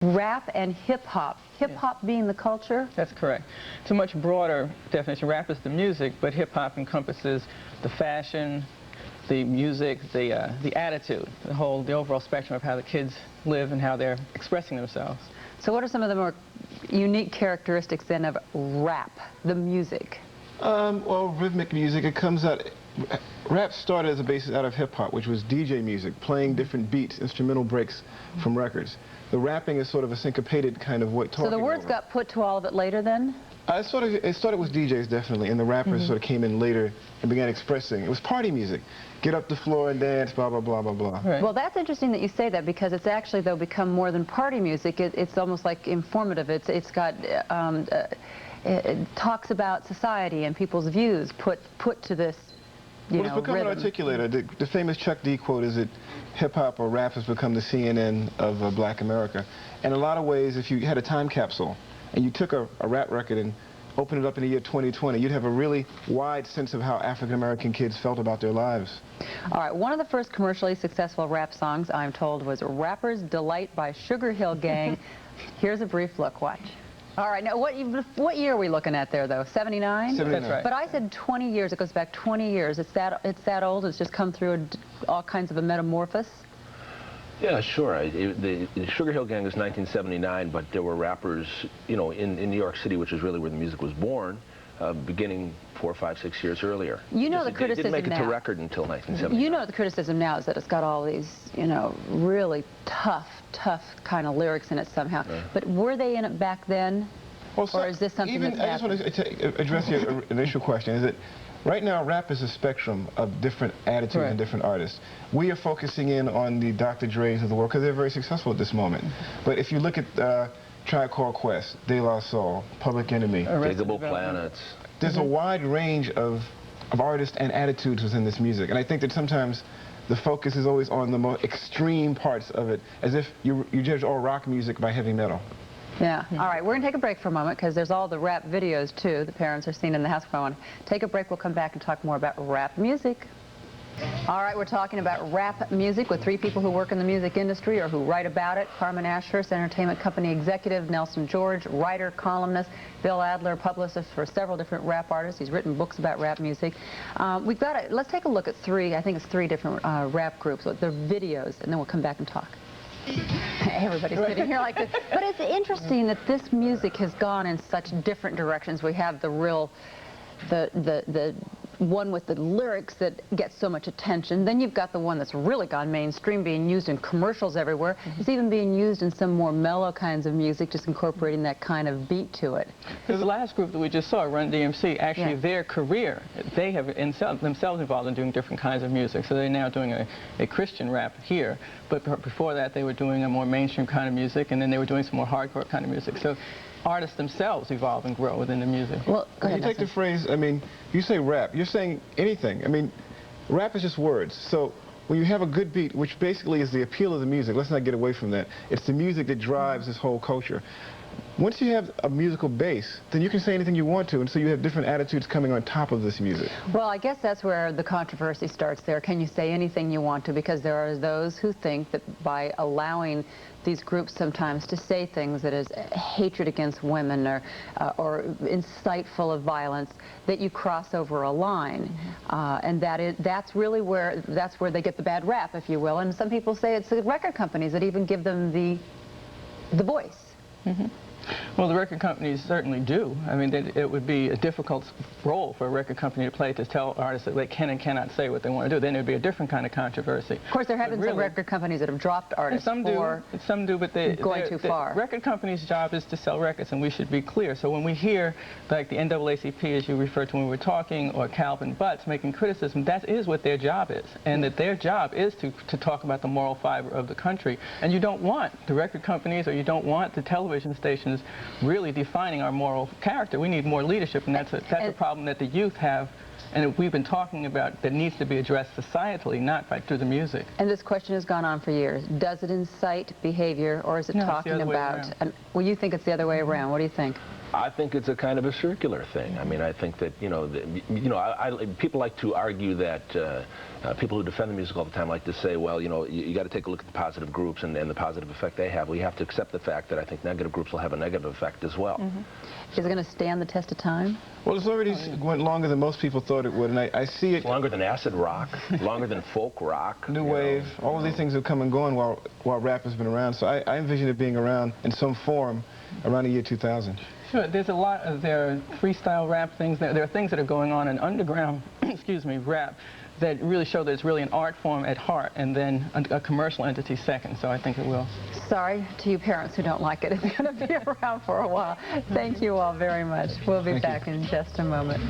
Rap and hip-hop. Hip-hop being the culture? That's correct. It's a much broader definition. Rap is the music, but hip-hop encompasses the fashion, the music, the attitude, the overall spectrum of how the kids live and how they're expressing themselves. So what are some of the more unique characteristics then of rap, the music? Well, rhythmic music, it comes out, rap started as a basis out of hip-hop, which was DJ music, playing different beats, instrumental breaks from records. The rapping is sort of a syncopated kind of talking. So the words got put to all of it later then? It started with DJs definitely, and the rappers sort of came in later and began expressing. It was party music. Get up the floor and dance, blah, blah, blah, blah, blah. Right. Well, that's interesting that you say that, because it's actually, though, become more than party music. It's almost like informative. It's got, it talks about society and people's views put to this, Well, it's become an articulator. The famous Chuck D quote is that hip-hop or rap has become the CNN of black America. In a lot of ways, if you had a time capsule and you took a rap record and opened it up in the year 2020, you'd have a really wide sense of how African-American kids felt about their lives. All right, one of the first commercially successful rap songs, I'm told, was Rapper's Delight by Sugar Hill Gang. Here's a brief look. Watch. All right, now what year are we looking at there, though? 79? 79. That's right. But I said 20 years. It goes back 20 years. It's that old. It's just come through all kinds of a metamorphosis. Yeah, sure. The Sugar Hill Gang was 1979, but there were rappers, you know, in New York City, which is really where the music was born, beginning 4, 5, 6 years earlier. You know, the criticism now. It didn't make it to record until 1979. You know, the criticism now is that it's got all these, you know, really tough kind of lyrics in it somehow. But were they in it back then? Well, so or is this something that's happened? I just want to address your initial question. Is that right now rap is a spectrum of different attitudes and different artists. We are focusing in on the Dr. Dre's of the world because they're very successful at this moment. But if you look at Tribe Called Quest, De La Soul, Public Enemy, Digable Planets. There's a wide range of artists and attitudes within this music. And I think that sometimes the focus is always on the more extreme parts of it, as if you judge all rock music by heavy metal. Yeah. All right, we're going to take a break for a moment because there's all the rap videos, too, the parents are seeing in the house. If I want to take a break, we'll come back and talk more about rap music. All right, we're talking about rap music with three people who work in the music industry or who write about it. Carmen Ashhurst, entertainment company executive. Nelson George, writer, columnist. Bill Adler, publicist for several different rap artists. He's written books about rap music. Let's take a look at I think it's three different rap groups, their videos, and then we'll come back and talk. Everybody's sitting here like this. But it's interesting that this music has gone in such different directions. We have the real, the one with the lyrics that gets so much attention. Then you've got the one that's really gone mainstream, being used in commercials everywhere. It's even being used in some more mellow kinds of music, just incorporating that kind of beat to it. Because the last group that we just saw, Run DMC, actually their career, they have themselves involved in doing different kinds of music. So they're now doing a Christian rap here. But before that, they were doing a more mainstream kind of music, and then they were doing some more hardcore kind of music. So artists themselves evolve and grow within the music. Well, go ahead, you take the phrase, I mean, you say rap, you're saying anything. I mean, rap is just words. So when you have a good beat, which basically is the appeal of the music, let's not get away from that. It's the music that drives this whole culture. Once you have a musical base, then you can say anything you want to, and so you have different attitudes coming on top of this music. Well, I guess that's where the controversy starts there. Can you say anything you want to? Because there are those who think that by allowing these groups sometimes to say things that is hatred against women or inciteful of violence, that you cross over a line. And that's really where they get the bad rap, if you will. And some people say it's the record companies that even give them the voice. Well, the record companies certainly do. I mean, it would be a difficult role for a record company to play, to tell artists that they can and cannot say what they want to do. Then it would be a different kind of controversy. Of course, there have been some record companies that have dropped artists for some do, but going too far. Record companies' job is to sell records, and we should be clear. So when we hear, like the NAACP, as you referred to when we were talking, or Calvin Butts making criticism, that is what their job is, and that their job is to talk about the moral fiber of the country. And you don't want the record companies, or you don't want the television stations really defining our moral character. We need more leadership, and that's a problem that the youth have, and that we've been talking about, that needs to be addressed societally, not through the music. And this question has gone on for years. Does it incite behavior, or is it talking about... Well, you think it's the other way around. What do you think? I think it's a kind of a circular thing. I mean, I think that, people like to argue that people who defend the music all the time like to say, well, you got to take a look at the positive groups and the positive effect they have. We have to accept the fact that I think negative groups will have a negative effect as well. Is it going to stand the test of time? Well, it's already went longer than most people thought it would, and I see it. It's longer than acid rock, longer than folk rock. New wave, all of these things have come and gone while rap has been around. So I envision it being around in some form around the year 2000. Sure, there's a lot of, there are freestyle rap things, there are things that are going on in underground, excuse me, rap that really show that it's really an art form at heart and then a commercial entity second, so I think it will. Sorry to you parents who don't like it. It's going to be around for a while. Thank you all very much. We'll be back in just a moment.